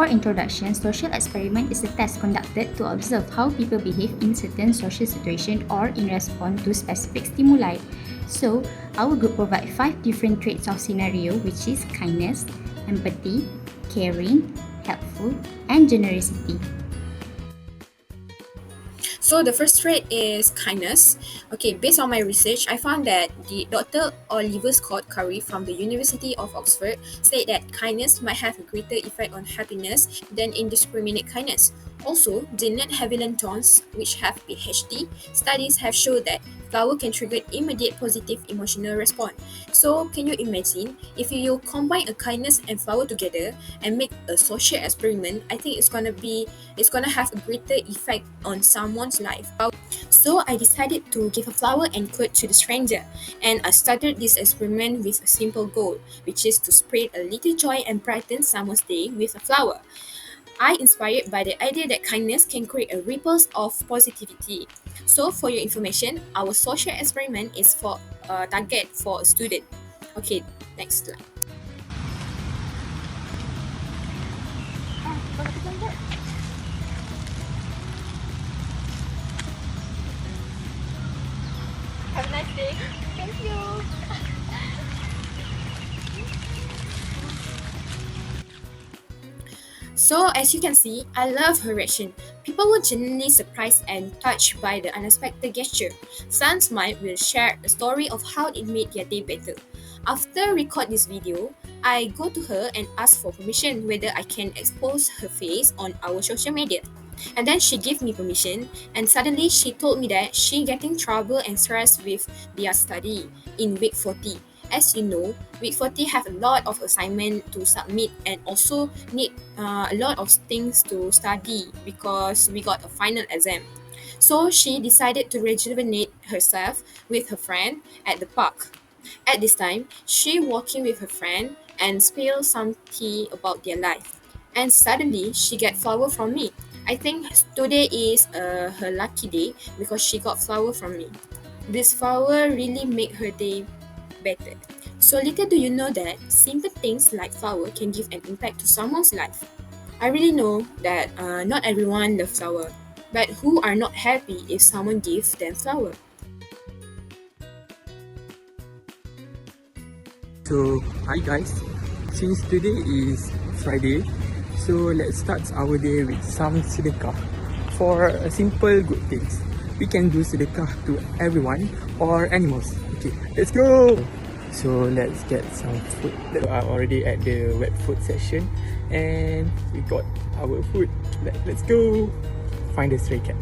For introduction, social experiment is a test conducted to observe how people behave in certain social situations or in response to specific stimuli. So, our group provides 5 different traits of scenario, which is kindness, empathy, caring, helpful, and generosity. So the first trait is kindness. Okay, based on my research, I found that the Dr. Oliver Scott Curry from the University of Oxford said that kindness might have a greater effect on happiness than indiscriminate kindness. Also, the net Haviland tones, which have PhD, studies have shown that flower can trigger immediate positive emotional response. So, can you imagine if you combine a kindness and flower together and make a social experiment? I think it's gonna have a greater effect on someone's life. So I decided to give a flower and quote to the stranger, and I started this experiment with a simple goal, which is to spread a little joy and brighten someone's day with a flower. I inspired by the idea that kindness can create a ripple of positivity. So for your information, our social experiment is for a target for a student. Okay, next slide. Have a nice day. Thank you. So, as you can see, I love her reaction. People were genuinely surprised and touched by the unexpected gesture. Some smiled will share a story of how it made their day better. After record this video, I go to her and ask for permission whether I can expose her face on our social media. And then she gave me permission, and suddenly she told me that she getting trouble and stress with their study in week 40. As you know, week 40 have a lot of assignment to submit and also need a lot of things to study because we got a final exam. So she decided to rejuvenate herself with her friend at the park. At this time, she walking with her friend and spill some tea about their life. And suddenly, she get flower from me. I think today is her lucky day because she got flower from me. This flower really made her day better. So little do you know that simple things like flower can give an impact to someone's life. I really know that not everyone loves flower, but who are not happy if someone gives them flower? So, hi guys. Since today is Friday, so let's start our day with some sedekah. For a simple good things, we can do sedekah to everyone or animals. Okay, let's go. So let's get some food. We are already at the wet food section, and we got our food. Let's go find the stray cat.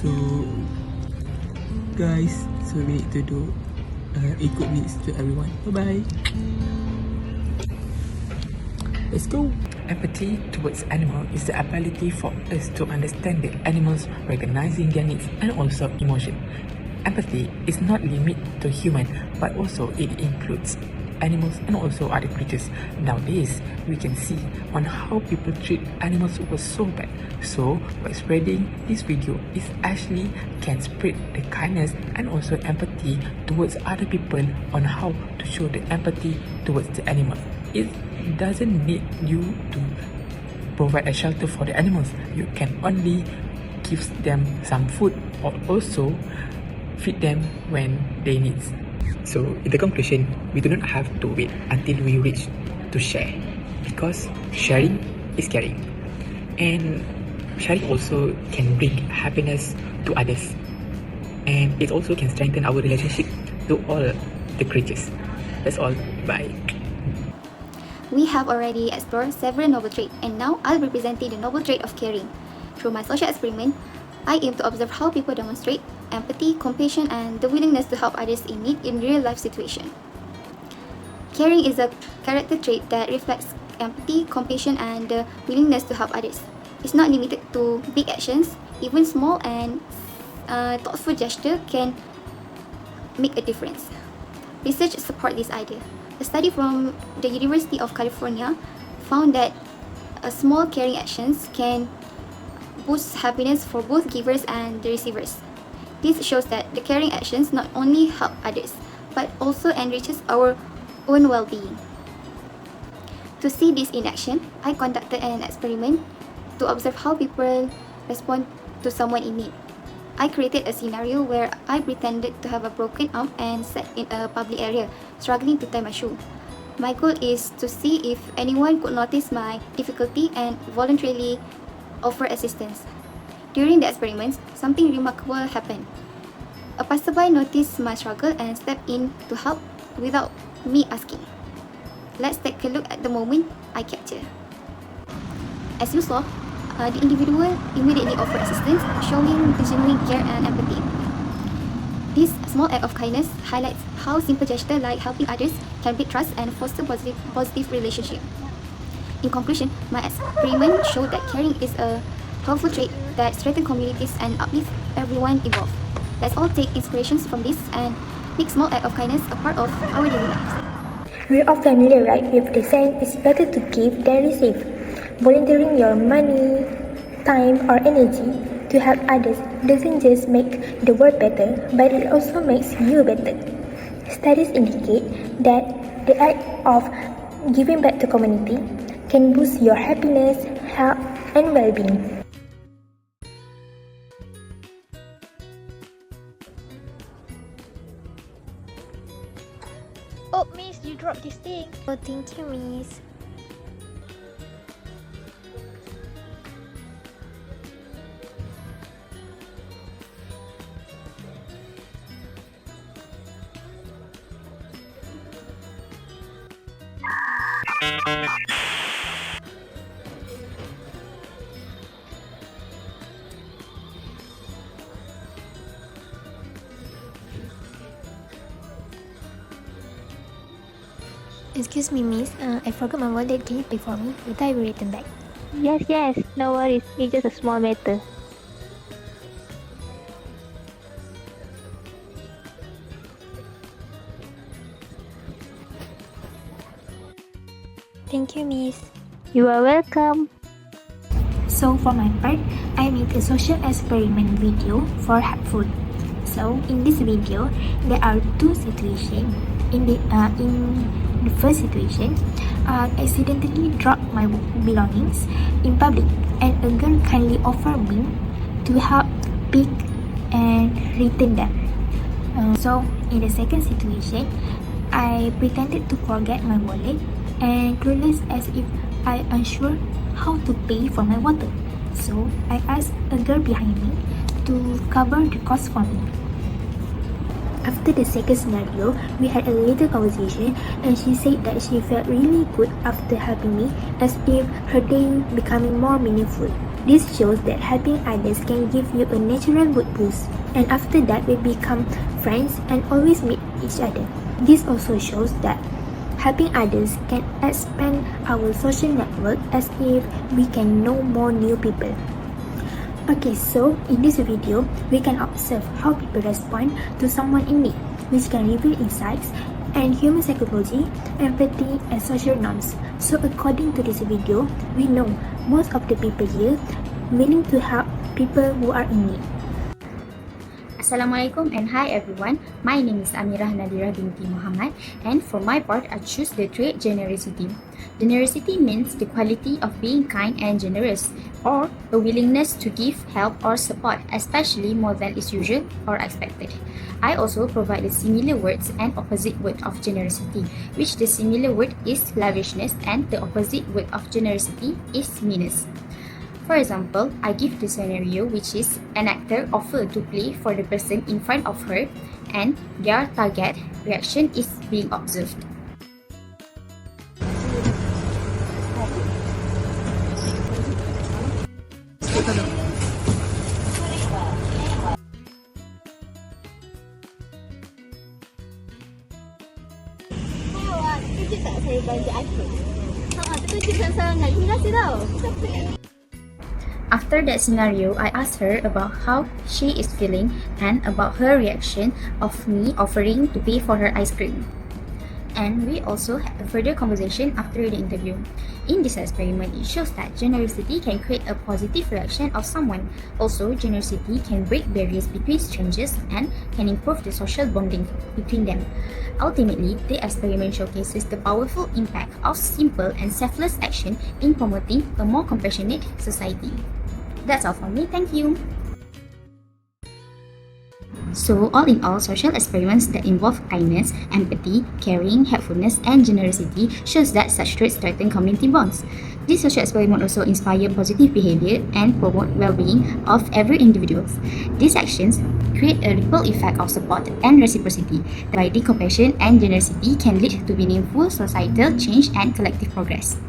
So guys, so we need to do ikut needs to everyone. Bye bye. Let's go. Empathy towards animal is the ability for us to understand the animals, recognizing their needs and also emotion. Empathy is not limited to human, but also it includes animals and also other creatures. Nowadays, we can see on how people treat animals was so bad. So, by spreading this video, it actually can spread the kindness and also empathy towards other people on how to show the empathy towards the animal. It doesn't need you to provide a shelter for the animals. You can only give them some food or also feed them when they need. So in the conclusion, we do not have to wait until we reach to share, because sharing is caring, and sharing also can bring happiness to others, and it also can strengthen our relationship to all the creatures. That's all. Bye. We have already explored several noble traits, and now I'll be presenting the noble trait of caring. Through my social experiment, I aim to observe how people demonstrate empathy, compassion, and the willingness to help others in need in real-life situations. Caring is a character trait that reflects empathy, compassion, and the willingness to help others. It's not limited to big actions. Even small and thoughtful gesture can make a difference. Research support this idea. A study from the University of California found that a small caring actions can boost happiness for both givers and the receivers. This shows that the caring actions not only help others, but also enriches our own well-being. To see this in action, I conducted an experiment to observe how people respond to someone in need. I created a scenario where I pretended to have a broken arm and sat in a public area, struggling to tie my shoe. My goal is to see if anyone could notice my difficulty and voluntarily offer assistance. During the experiments, something remarkable happened. A passerby noticed my struggle and stepped in to help without me asking. Let's take a look at the moment I captured. As you saw, the individual immediately offered assistance, showing genuine care and empathy. This small act of kindness highlights how simple gestures like helping others can build trust and foster positive relationship. In conclusion, my experiment showed that caring is a powerful trait that strengthens communities and uplifts everyone involved. Let's all take inspirations from this and make small act of kindness a part of our daily lives. We're all familiar, right, with the saying it's better to give than receive. Volunteering your money, time, or energy to help others doesn't just make the world better, but it also makes you better. Studies indicate that the act of giving back to community can boost your happiness, health, and well-being. Oh, miss, you dropped this thing. Oh, thank you, miss. Excuse me, miss. I forgot my wallet. Can you pay for me? Later I will return back. Yes, no worries. It's just a small matter. Thank you, miss. You are welcome. So for my part, I made a social experiment video for helpful. So in this video, there are two situations. In the first situation, I accidentally dropped my belongings in public, and a girl kindly offered me to help pick and return them. So in the second situation, I pretended to forget my wallet and clueless as if I unsure how to pay for my water. So I asked a girl behind me to cover the cost for me. After the second scenario, we had a little conversation, and she said that she felt really good after helping me, as if her day becoming more meaningful. This shows that helping others can give you a natural mood boost, and after that we become friends and always meet each other. This also shows that helping others can expand our social network, as if we can know more new people. Okay, so in this video, we can observe how people respond to someone in need, which can reveal insights and human psychology, empathy, and social norms. So according to this video, we know most of the people here willing to help people who are in need. Assalamualaikum and hi everyone. My name is Amirah Nadira binti Muhammad, and for my part, I choose the trait generosity. Generosity means the quality of being kind and generous, or a willingness to give help or support, especially more than is usual or expected. I also provide the similar words and opposite word of generosity, which the similar word is lavishness and the opposite word of generosity is meanness. For example, I give the scenario which is an actor offered to play for the person in front of her, and their target reaction is being observed. Kejap tak saya belanja iPhone? Betul After that scenario, I asked her about how she is feeling and about her reaction of me offering to pay for her ice cream. And we also had a further conversation after the interview. In this experiment, it shows that generosity can create a positive reaction of someone. Also, generosity can break barriers between strangers and can improve the social bonding between them. Ultimately, the experiment showcases the powerful impact of simple and selfless action in promoting a more compassionate society. That's all from me, thank you. So, all in all, social experiments that involve kindness, empathy, caring, helpfulness, and generosity shows that such traits strengthen community bonds. This social experiment also inspire positive behavior and promote well-being of every individual. These actions create a ripple effect of support and reciprocity. Providing compassion and generosity can lead to meaningful societal change and collective progress.